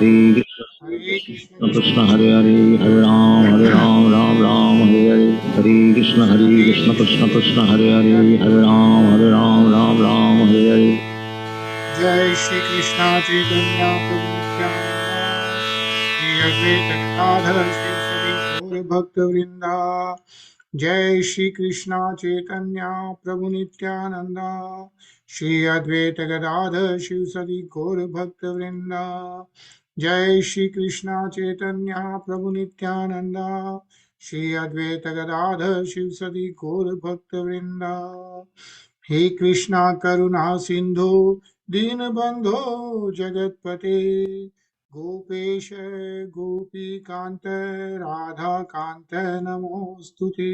Hare Krishna Krishna Hare Hare Hare Ram Ram Hare Hare Hare Krishna Krishna Krishna Hare Hare Hare Ram Hare Hare Jai Shri Krishna Chaitanya Prabhu Nityananda Shri Advaita Gadadhar Shri Gaur Bhakta Vrinda Jai Shri Krishna Chaitanya Prabhu Nityananda Shri Advaita Gadadhar Shri Gaur Bhakta Vrinda Jai Shri Krishna Chaitanya Prabhu Nityananda Shri Advaita Gadadhar Shri Gaur Bhakta Vrinda He Krishna Karuna Sindhu दीनबंधो जगतपते Gopesh Gopikant Radhakant नमोस्तुते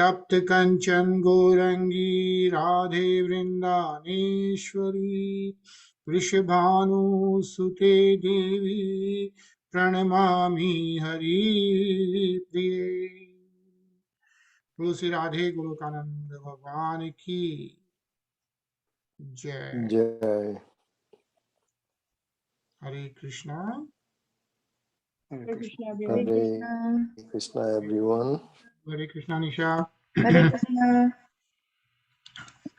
तप्त कंचन गौरंगी राधे वृंदानेश्वरी वृषभानुसुते देवी प्रणमामि हरिप्रिये तुलसी राधे गोलोकानंद भगवान की जय जय। Hare Krishna Hare Krishna. Hare Krishna everyone. Hare Krishna Nisha Hare Krishna.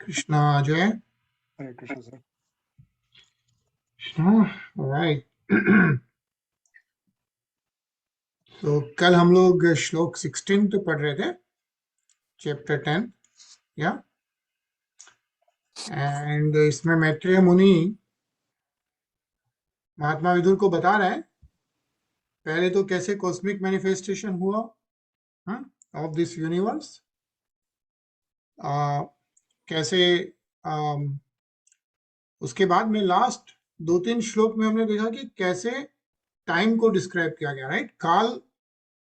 Krishna Ajay Hare Krishna, sir. Krishna right तो कल हम लोग श्लोक 16 तो पढ़ रहे थे चैप्टर 10 या एंड इसमें मैत्रेय मुनि महात्मा विदुर को बता रहे हैं पहले तो कैसे कॉस्मिक मैनिफेस्टेशन हुआ ऑफ दिस यूनिवर्स कैसे उसके बाद में लास्ट 2-3 श्लोक में हमने देखा कि कैसे टाइम को डिस्क्राइब किया गया राइट काल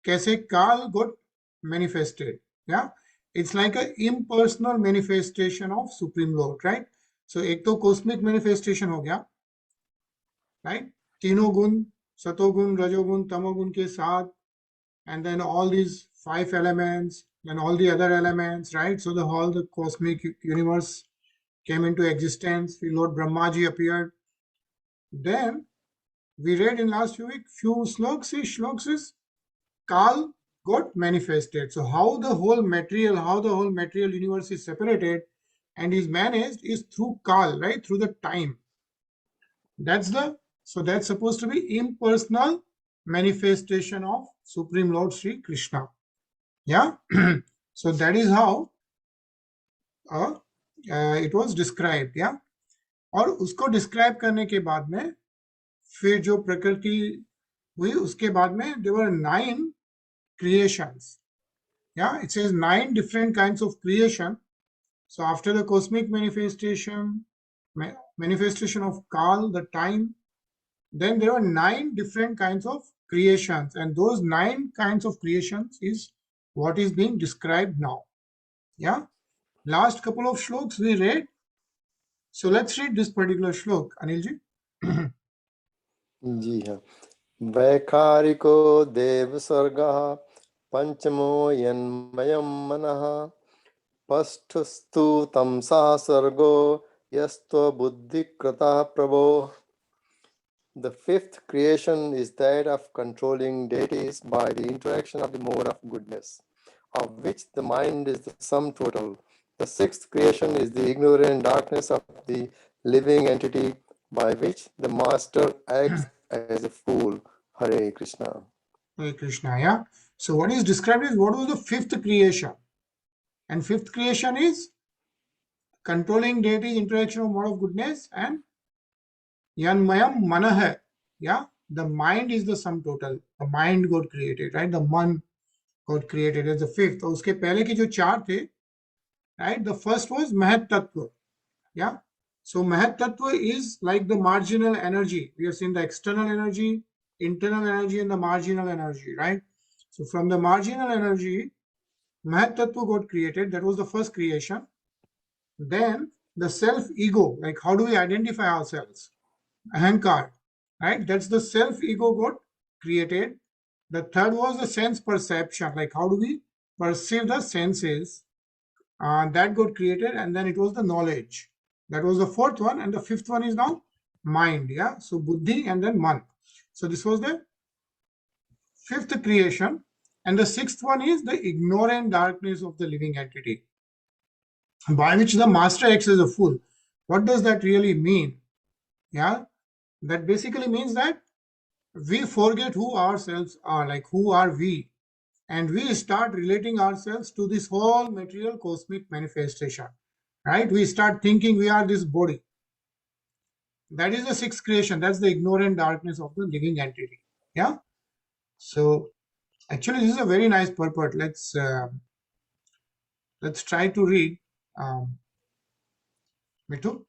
कैसे काल गॉट मैनिफेस्टेड या it's like a impersonal manifestation of supreme Lord right so एक तो कॉस्मिक मैनिफेस्टेशन हो गया राइट तीनों गुण सतोगुण रजोगुण तमोगुण के साथ and then all these 5 elements and all the other elements right so the whole the cosmic universe came into existence Lord Brahmaji appeared then we read in last few sloks is Kal got manifested so how the whole material universe is separated and is managed is through Kal right through the time that's supposed to be impersonal manifestation of Supreme Lord Sri Krishna yeah so that is how it was described yeah और उसको describe करने के बाद में फिर जो प्रकृति हुई उसके बाद में there were 9 creations yeah it says 9 different kinds of creation so after the cosmic manifestation of Kal the time then there were 9 different kinds of creations and those 9 kinds of creations is what is being described now yeah last couple of shloks we read so let's read this particular shlok Anil ji जी हाँ। वैखारिको देव सर्गः पंचमो यन्मयं मनः पष्ठस्तु तमसा सर्गो यस्तो बुद्धिकृता प्रभो The fifth creation is that of controlling deities by the interaction of the mode of goodness, of which the mind is the sum total. The sixth creation is the ignorant darkness of the living entity by which the master acts as a fool. Hare Krishna. Hare Krishna yeah so what is described is what was the fifth creation and fifth creation is controlling deities interaction of mode of goodness and yanmayam manah yeah the mind is the sum total the mind got created right the man got created as the fifth तो उसके पहले के जो 4 थे right the first was mahat tattva yeah so mahat tattva is like the marginal energy we have seen the external energy internal energy and the marginal energy right so from the marginal energy mahat tattva got created that was the first creation then the self ego like how do we identify ourselves ahankar right that's the self ego got created the third was the sense perception like how do we perceive the senses that got created and then it was the knowledge that was the fourth one and the fifth one is now mind yeah so buddhi and then man So this was the fifth creation. And the sixth one is the ignorant darkness of the living entity, by which the master acts as a fool. What does that really mean? Yeah, that basically means that we forget who ourselves are, like who are we, and we start relating ourselves to this whole material cosmic manifestation, right? We start thinking we are this body. That is the sixth creation. That's the ignorant darkness of the living entity. Yeah. So actually, this is a very nice purport. Let's try to read. Mitu.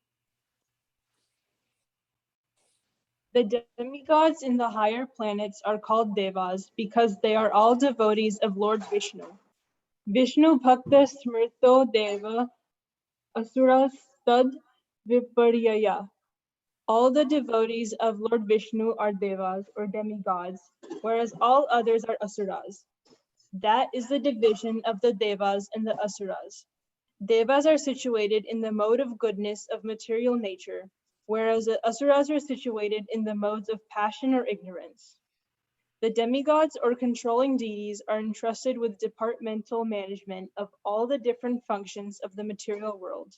The demigods in the higher planets are called devas because they are all devotees of Lord Vishnu. Vishnu Bhakta Smrto Deva Asura Stud Viparyaya. All the devotees of Lord Vishnu are devas or demigods, whereas all others are asuras. That is the division of the devas and the asuras. Devas are situated in the mode of goodness of material nature, whereas the asuras are situated in the modes of passion or ignorance. The demigods or controlling deities are entrusted with departmental management of all the different functions of the material world.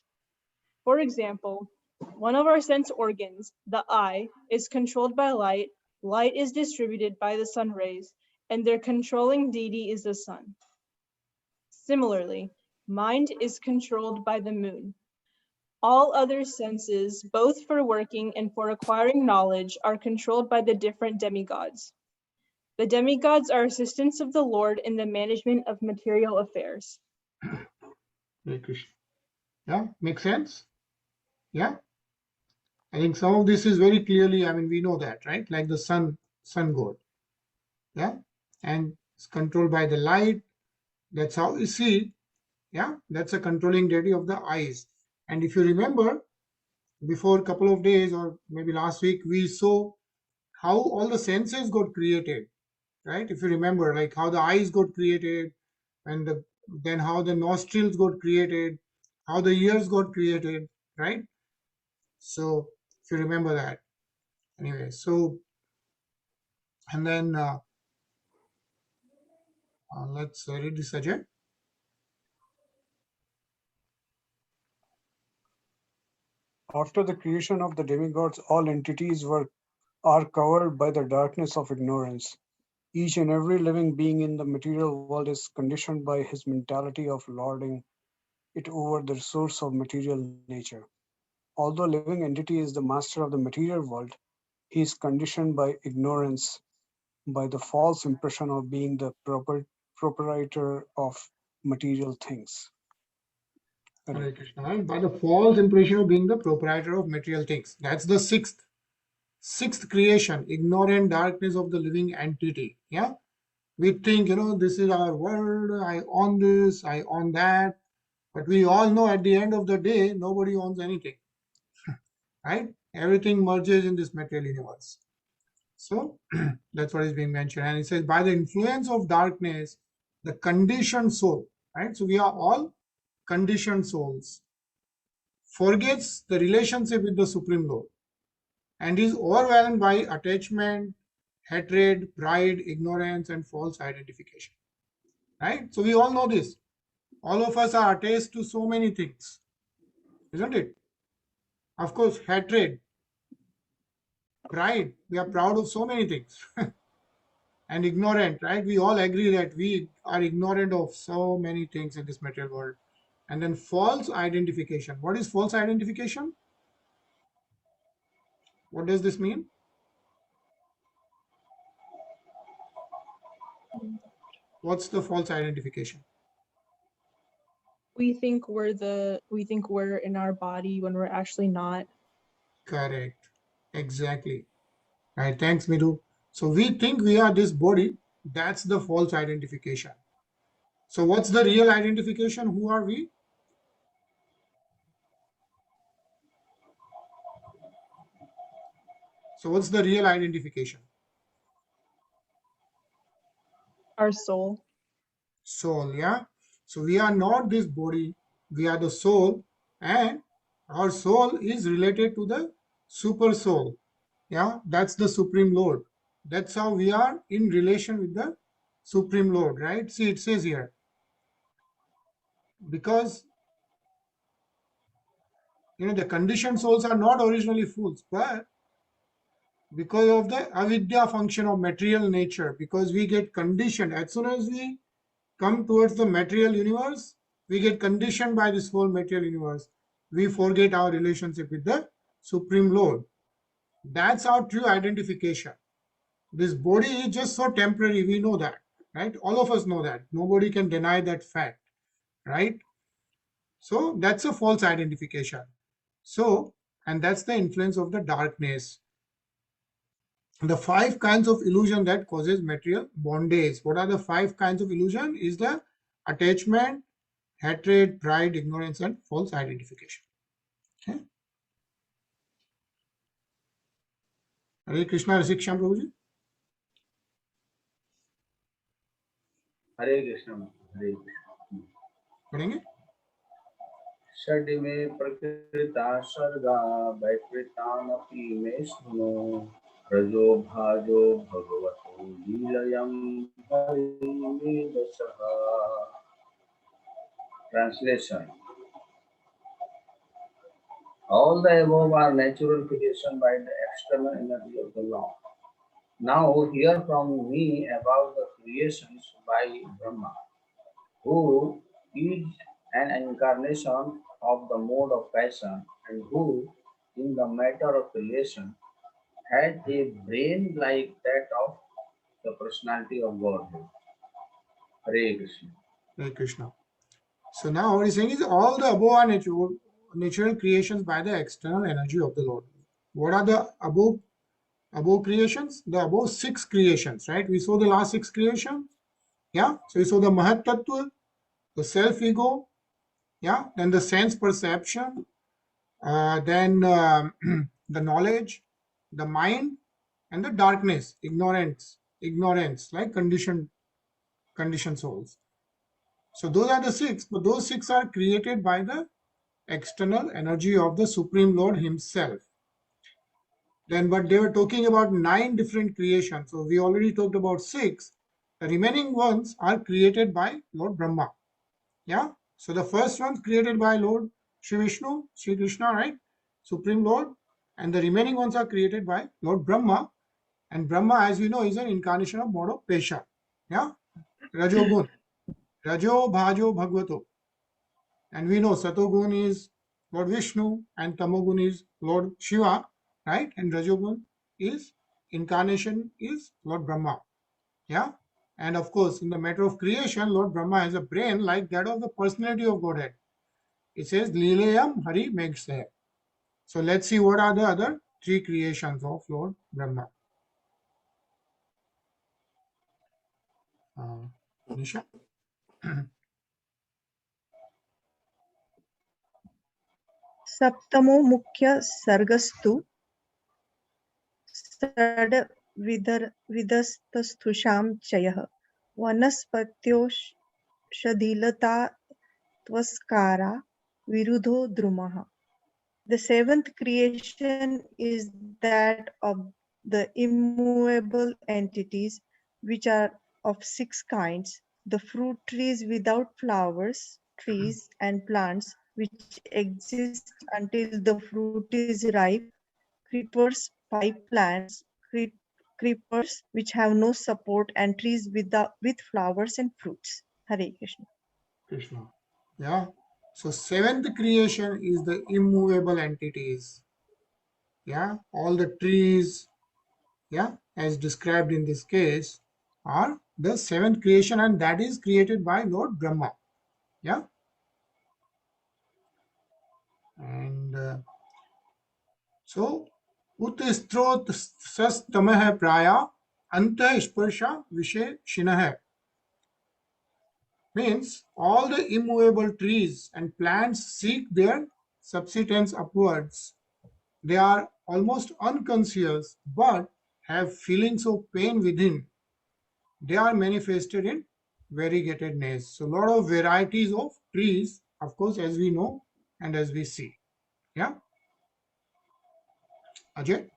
For example, one of our sense organs, the eye, is controlled by light. Light is distributed by the sun rays, and their controlling deity is the sun. Similarly, mind is controlled by the moon. All other senses, both for working and for acquiring knowledge, are controlled by the different demigods. The demigods are assistants of the Lord in the management of material affairs. Hare Krishna. Yeah, makes sense. Yeah, I think some of this is very clearly, I mean, we know that, right? Like the sun god. Yeah, and it's controlled by the light. That's how we see it. Yeah, that's a controlling deity of the eyes. And if you remember, before a couple of days or maybe last week, we saw how all the senses got created, right? If you remember, like how the eyes got created, and then how the nostrils got created, how the ears got created, right? So if you remember that, anyway. So and then let's read this again. After the creation of the demigods, all entities are covered by the darkness of ignorance. Each and every living being in the material world is conditioned by his mentality of lording it over the source of material nature. Although living entity is the master of the material world, he is conditioned by ignorance, by the false impression of being the proprietor of material things. Hare Krishna, right? By the false impression of being the proprietor of material things. That's the sixth creation, ignorant darkness of the living entity. Yeah, we think, this is our world, I own this, I own that, but we all know at the end of the day, nobody owns anything, right? Everything merges in this material universe. So that's what is being mentioned. And it says, by the influence of darkness, the conditioned soul, right? So we are all conditioned souls, forgets the relationship with the Supreme Lord and is overwhelmed by attachment, hatred, pride, ignorance, and false identification. Right? So we all know this. All of us are attached to so many things, isn't it? Of course, hatred, pride, we are proud of so many things. And ignorant, right? We all agree that we are ignorant of so many things in this material world. And then false identification. What is false identification? What does this mean? What's the false identification? We think we're in our body when we're actually not. Correct. Exactly. Right. Thanks, Miru. So we think we are this body. That's the false identification. So what's the real identification? Who are we? So what's the real identification? Our soul. Soul, yeah. So we are not this body. We are the soul, and our soul is related to the super soul. Yeah, that's the Supreme Lord. That's how we are in relation with the Supreme Lord, right? See, it says here, because the conditioned souls are not originally fools, but because of the avidya function of material nature, because we get conditioned as soon as we come towards the material universe, we get conditioned by this whole material universe. We forget our relationship with the Supreme Lord. That's our true identification. This body is just so temporary, we know that, right? All of us know that. Nobody can deny that fact, right? So that's a false identification. So, and that's the influence of the darkness. The 5 kinds of illusion that causes material bondage. What are the 5 kinds of illusion? Is the attachment, hatred, pride, ignorance, and false identification. Okay. Hare Krishna, Rasikshyam Prabhuji. हरे कृष्ण हरे कृष्ण। पढ़ेंगे? षड्मे प्रकृता सर्गा वैकृतामपि मे शृणु रजो भाजो भगवतो लीलयं हरिमेधसः। Translation: all the above are natural creation by the external energy of the Lord. Now hear from me about the creations by Brahma, who is an incarnation of the mode of passion and who, in the matter of creation, had a brain like that of the personality of Godhead. Hare Krishna. Hare Krishna. So now what he's saying is all the above are natural creations by the external energy of the Lord. What are the above creations? The above 6 creations, right? We saw the last 6 creations. Yeah. So we saw the Mahat Tattva, the self ego, yeah, then the sense perception, then the knowledge, the mind, and the darkness, ignorance, like conditioned souls. So those are the 6, but those 6 are created by the external energy of the Supreme Lord himself. Then, but they were talking about 9 different creations. So we already talked about 6. The remaining ones are created by Lord Brahma. Yeah. So the first one's created by Lord Shri Vishnu, Shri Krishna, right? Supreme Lord. And the remaining ones are created by Lord Brahma. And Brahma, as we know, is an incarnation of mode of Pesha. Yeah. Rajogun. Rajo Bhajo Bhagavato. And we know Satogun is Lord Vishnu and Tamogun is Lord Shiva, right? And Rajogun is incarnation is Lord Brahma. Yeah. And of course, in the matter of creation, Lord Brahma has a brain like that of the personality of Godhead. It says Lilayam Hari Megse. So let's see what are the other 3 creations of Lord Brahma. Nisha? सप्तमो मुख्य सर्गस्तु षड् विधस्तस्थुषां चयः वनस्पत्योषधीलतात्वस्कारा विरुद्धो द्रुमः. The 7th creation is that of the immovable entities, which are of 6 kinds: the fruit trees without flowers, trees and plants which exist until the fruit is ripe, creepers, pipe plants, creepers which have no support, and trees with flowers and fruits. Hare Krishna. Krishna. Yeah. So 7th creation is the immovable entities. Yeah. All the trees, yeah, as described in this case, are the 7th creation, and that is created by Lord Brahma. Yeah. And so Utstrot Sastamah Praya Anta Sparsha Vishe Shinah means all the immovable trees and plants seek their subsistence upwards. They are almost unconscious but have feelings of pain within. They are manifested in variegatedness. So a lot of varieties of trees, of course, as we know and as we see. Yeah. Ajay?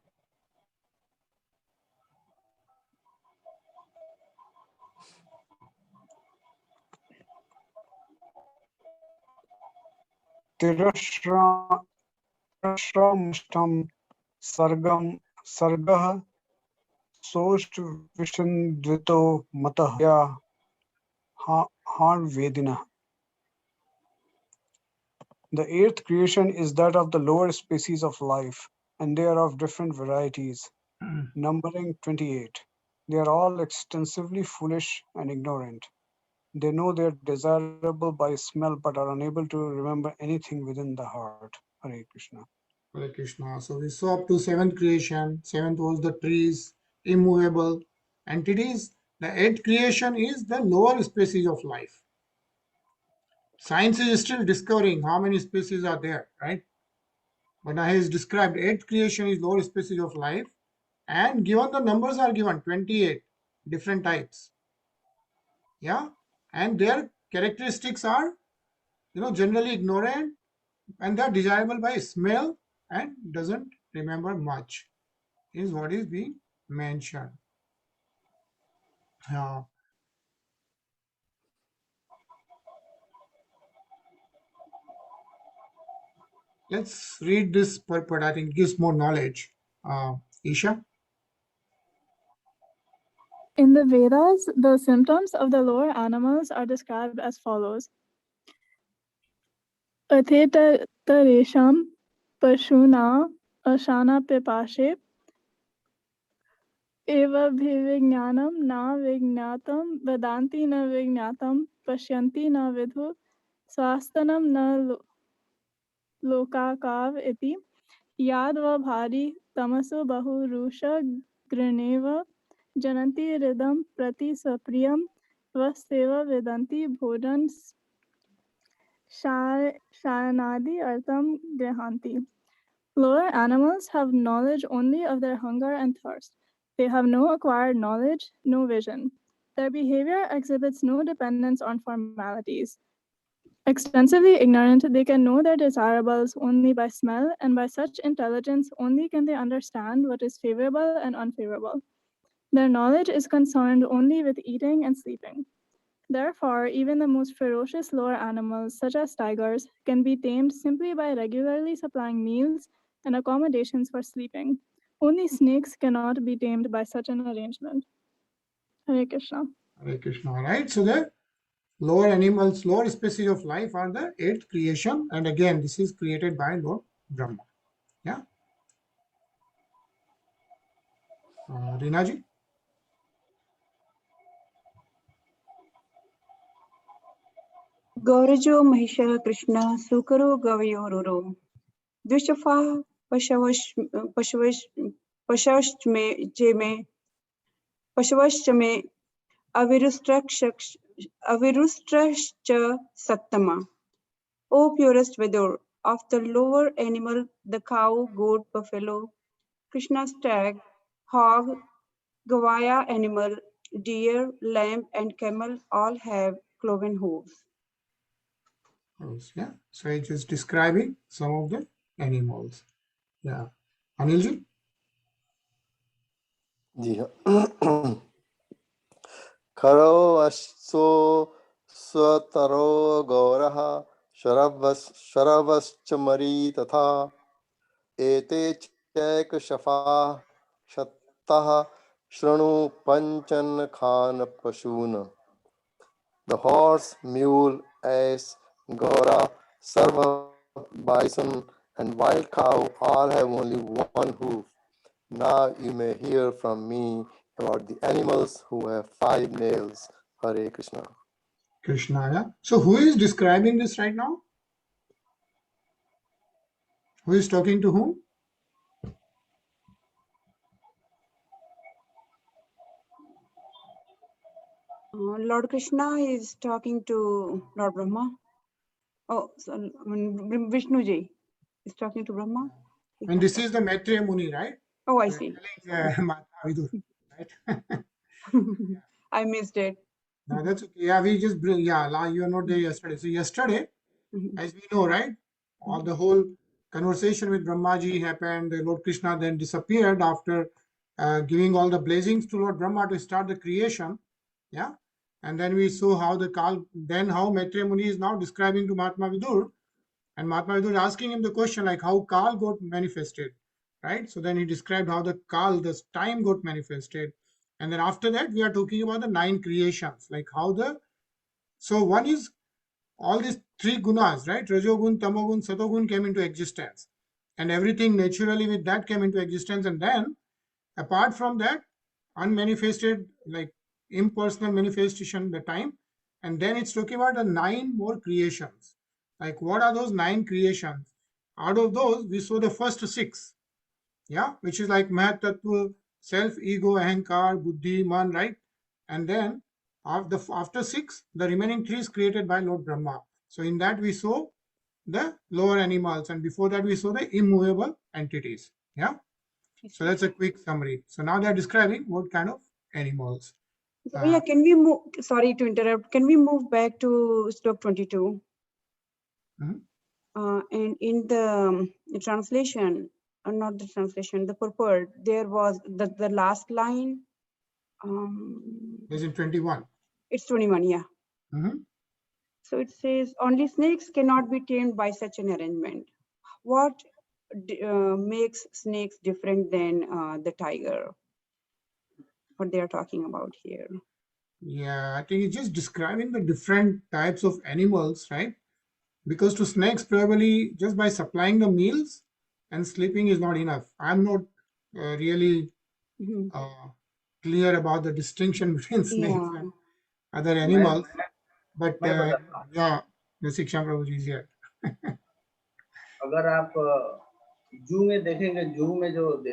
Tirashramashtam Sargah Sost Vishandvito Matahya Vedina. The eighth creation is that of the lower species of life, and they are of different varieties, numbering 28. They are all extensively foolish and ignorant. They know they are desirable by smell but are unable to remember anything within the heart. Hare Krishna. Hare Krishna. So we saw up to seventh creation. Seventh was the trees, immovable entities. The eighth creation is the lower species of life. Science is still discovering how many species are there, right? But now he has described eighth creation is lower species of life, and given the numbers are given 28 different types. Yeah, and their characteristics are, generally ignorant, and they're desirable by smell and doesn't remember much, is what is being mentioned. Let's read this purport. I think it gives more knowledge. Isha? In the Vedas, the symptoms of the lower animals are described as follows. Athetaresham pashuna ashana pipashe eva bhivijnanam na vijnatam vedanti na vijnatam pashyanti na vidhu swastanam na lokakav iti yadva bhari tamaso bahurusha grineva jananti ridam prati sapriyam vaseva vedanti bhojan shayanadi artam grihanti. Lower animals have knowledge only of their hunger and thirst. They have no acquired knowledge, no vision. Their behavior exhibits no dependence on formalities. Extensively ignorant, they can know their desirables only by smell, and by such intelligence only can they understand what is favorable and unfavorable. Their knowledge is concerned only with eating and sleeping. Therefore, even the most ferocious lower animals, such as tigers, can be tamed simply by regularly supplying meals and accommodations for sleeping. Only snakes cannot be tamed by such an arrangement. Hare Krishna. Hare Krishna. Right? So the lower animals, lower species of life are the eighth creation. And again, this is created by Lord Brahma. Yeah. Rinaji? Gaurajo Mahishara Krishna Sukaro Gavayoruro Dushafa Pashavaschame Avirustrascha Sattama. O purest Vedur, of the lower animal, the cow, goat, buffalo, Krishna stag, hog, Gavaya animal, deer, lamb, and camel all have cloven hooves. Yeah. So it is describing some of the animals. Yeah. Anilji? जी हाँ खरो अश्वो स्वतरो गौरः शरवश्च मरी तथा एते चैकशफाः क्षत्तः शृणु पंचन Khan पशून्. The horse, mule, ass, gora, sarva, bison, and wild cow all have only one hoof. Now you may hear from me about the animals who have 5 nails. Hare Krishna. Krishna, yeah. So who is describing this right now? Who is talking to whom? Lord Krishna is talking to Lord Brahma. Oh, so, Vishnu Ji is talking to Brahma. And this is the Maitreya Muni, right? Oh, I see. Mahatma Vidur, right? I missed it. No, that's okay. Yeah, we just bring, you are not there yesterday. So yesterday, as we know, right, all the whole conversation with Brahmaji happened. Lord Krishna then disappeared after giving all the blessings to Lord Brahma to start the creation. Yeah. And then we saw how how Maitreya Muni is now describing to Mahatma Vidur And Mahatma Vidura was asking him the question like how Kal got manifested, right? So then he described how the Kal, the time got manifested. And then after that, we are talking about the 9 creations, like how the, so one is all these 3 gunas, right? Rajogun, Tamogun, Satogun came into existence. And everything naturally with that came into existence. And then apart from that, unmanifested, like impersonal manifestation, the time. And then it's talking about the 9 more creations. Like what are those 9 creations? Out of those, we saw the first 6, yeah, which is like Mahat Tattva, self, ego, ahankar, buddhi, man, right? And then after 6, the remaining 3 is created by Lord Brahma. So in that we saw the lower animals, and before that we saw the immovable entities. Yeah. So that's a quick summary. So now they're describing what kind of animals. So yeah, can we move, sorry to interrupt, can we move back to slok 22? Mhm. And in the translation, not the translation, the purport, there was the last line. There's in 21. It's 21, yeah. Mhm. So it says, only snakes cannot be tamed by such an arrangement. What makes snakes different than the tiger? What they are talking about here. Yeah, I think it's just describing the different types of animals, right? Because to snakes, probably just by supplying the meals and sleeping is not enough. I'm not really Mhm. clear about the distinction between snakes Yeah. and other animals, but yeah, the Shiksha Prabhuji is here. अगर आप जू में देखेंगे, जू में जो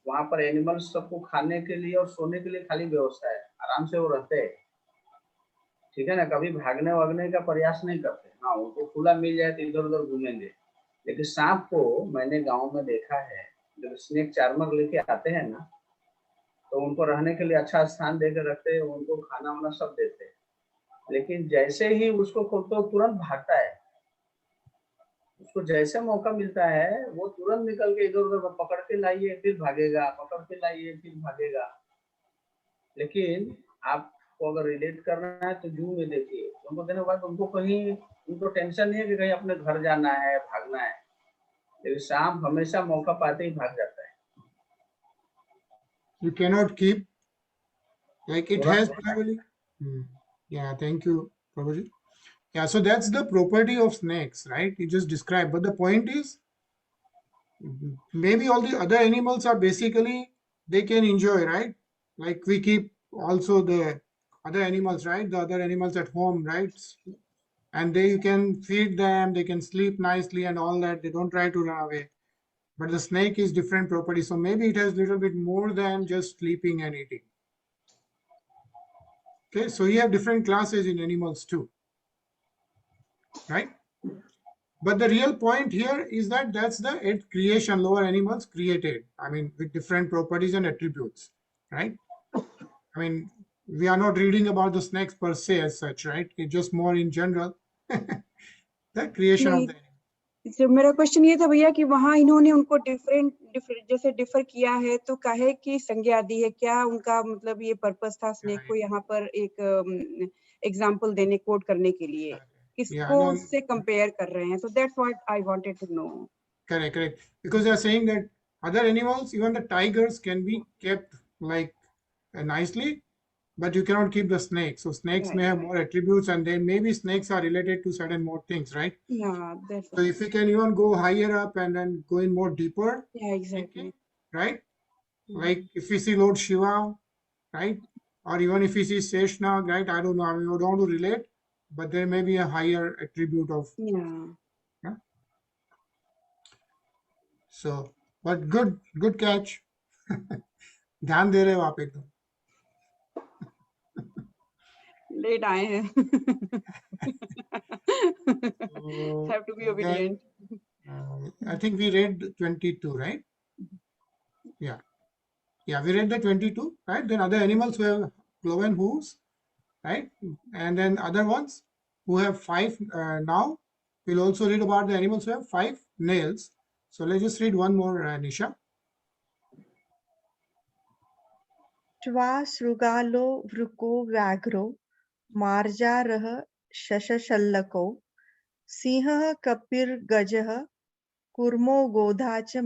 वहां पर एनिमल्स सबको खाने के लिए और सोने के लिए खाली व्यवस्था है, आराम से वो रहते हैं, ठीक है ना, कभी भागने वागने का प्रयास नहीं करते। हाँ, उनको खुला मिल जाए तो इधर उधर घूमेंगे। लेकिन सांप को मैंने गांव में देखा है, जब स्नेक चार्मर लेके आते हैं ना, तो उनको रहने के लिए अच्छा स्थान देकर रखते हैं, उनको खाना वाना सब देते हैं। लेकिन जैसे ही उसको खोलते, तुरंत भागता है। उसको जैसे मौका मिलता है वो तुरंत निकल के इधर उधर पकड़ के लाइए, फिर भागेगा, पकड़ के लाइए, फिर भागेगा। लेकिन आपको अगर रिलेट करना है तो जू में देखिए, उनको देने के बाद उनको कहीं, उनको टेंशन नहीं है कि कहीं अपने घर जाना है, भागना है, लेकिन सांप हमेशा मौका पाते ही भाग जाता है। You cannot keep, like it has probably. Yeah, thank you, Prabhuji. Yeah, so that's the property of snakes, right? You just described, but the point is, maybe all the other animals are basically, they can enjoy, right? Like we keep also the other animals, right? The other animals at home, right? And they, you can feed them, they can sleep nicely and all that. They don't try to run away. But the snake is different property. So maybe it has a little bit more than just sleeping and eating. Okay, so you have different classes in animals too, right? But the real point here is that that's the creation, lower animals created. I mean, with different properties and attributes, right? I mean, we are not reading about the snakes per se as such, right? It's just more in general, the creation of the animal. तो मेरा question ये था भैया कि वहाँ इन्होंने उनको different जैसे डिफर किया है, तो काहे की संज्ञा दी है, क्या उनका मतलब ये पर्पस था स्नेक को यहाँ पर एक एग्जांपल देने, कोट करने के लिए, किसको से कंपेयर कर रहे हैं? So that's what I wanted to know. Correct, correct. Because they are saying that other animals, even the tigers, can be kept like nicely, but you cannot keep the snakes. So snakes may have more attributes, and then maybe snakes are related to certain more things, right? Yeah, that's so if you can even go higher up and then go in more deeper, yeah, exactly, right? Like if we see Lord Shiva, right? Or even if we see Seshnag, right? I don't know, I mean, I don't want to relate, but there may be a higher attribute of. Yeah. So, but good catch. ध्यान दे रहे हो आप एकदम. Late आए हैं. Have to be obedient. I think we read 22, right? Yeah, we read the 22, right? Then other animals who have cloven hooves, right? And then other ones who have 5 now. We'll also read about the animals who have 5 nails. So let's just read one more, Nisha. श्वासृगालो वृको व्याघ्रो मार्जारः शशशल्लको सिंहः कपिर्गजः Kurmo Godha cha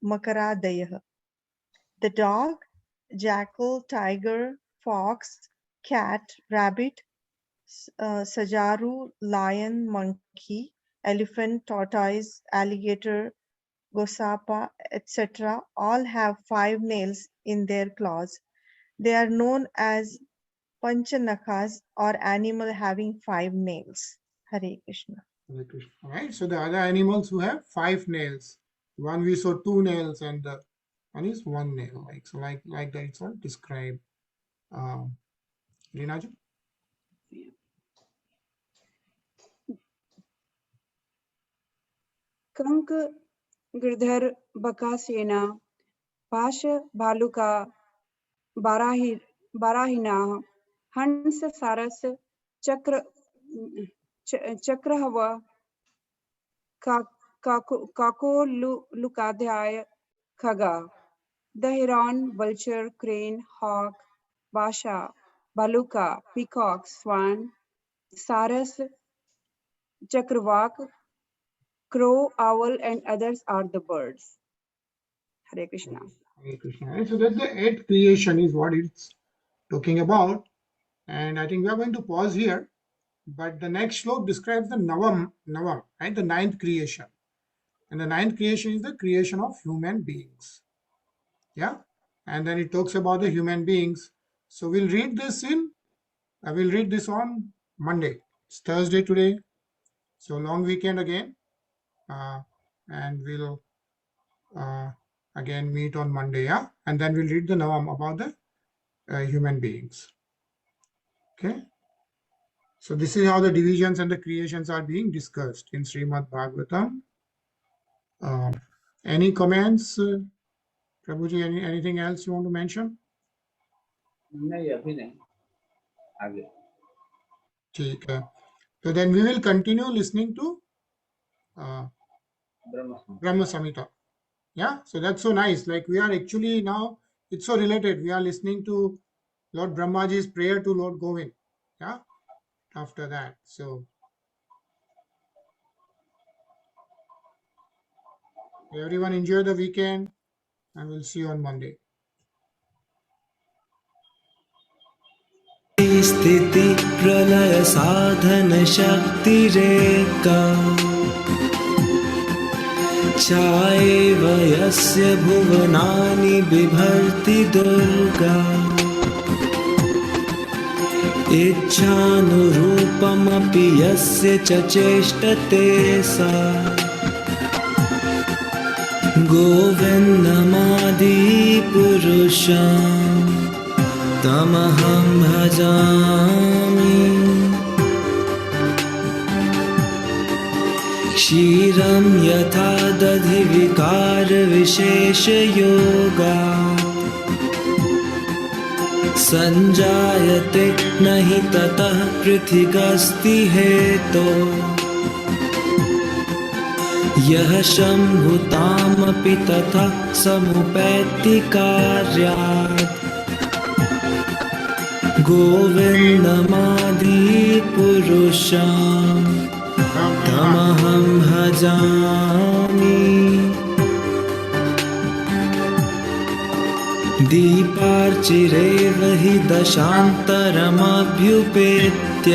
Makaradayah. The dog, jackal, tiger, fox, cat, rabbit, Sajaru, lion, monkey, elephant, tortoise, alligator, gosapa, etc. all have 5 nails in their claws. They are known as Panchanakhas or animal having 5 nails. Hare Krishna. Hare Krishna. Right. So the other animals who have 5 nails. One we saw 2 nails and the one is 1 nail. Like so, like that it's all described. Reenaji? Kank Girdhar बकासेना पाश भालुका बाराहिना हंस सारस चक्रहव काकोलुकाध्याय खगा the heron, vulture, crane, hawk, basha, baluka, peacock, swan, saras, chakravak, crow, owl, and others are the birds. Hare Krishna. Hare Krishna. Right. So that's the 8th creation is what it's talking about. And I think we are going to pause here. But the next slok describes the Navam, right? The 9th creation. And the 9th creation is the creation of human beings. Yeah. And then it talks about the human beings. So we'll read this I will read this on Monday. It's Thursday today. So long weekend again. And we'll again meet on Monday. Yeah. And then we'll read the Navam about the human beings. Okay. So this is how the divisions and the creations are being discussed in Srimad Bhagavatam. Any comments, Prabhuji? Anything else you want to mention? नहीं अभी नहीं आगे ठीक है. So then we will continue listening to Brahma Samhita. Yeah. So that's so nice. Like we are actually now, it's so related. We are listening to Lord Brahmaji's prayer to Lord Govind. Yeah. After that. So everyone enjoy the weekend and we'll see you on Monday. स्थिति प्रलय साधन शक्ति रेका छायेव यस्य भुवनानि बिभर्ति दुर्गा इच्छानुरूपमपि यस्य च चेष्टते सा गोविन्दमादि पुरुषम् तमहं भजामि क्षीरं यथा दधि विकार विशेष योगा संजायते नहि ततः पृथिगस्ति हेतो यः शम्भुतामपि तथा समुपैति कार्यात् गोविन्दमादिपुरुषं तमहं भजामि दीपार्चिरेव हि दशान्तरमभ्युपेत्य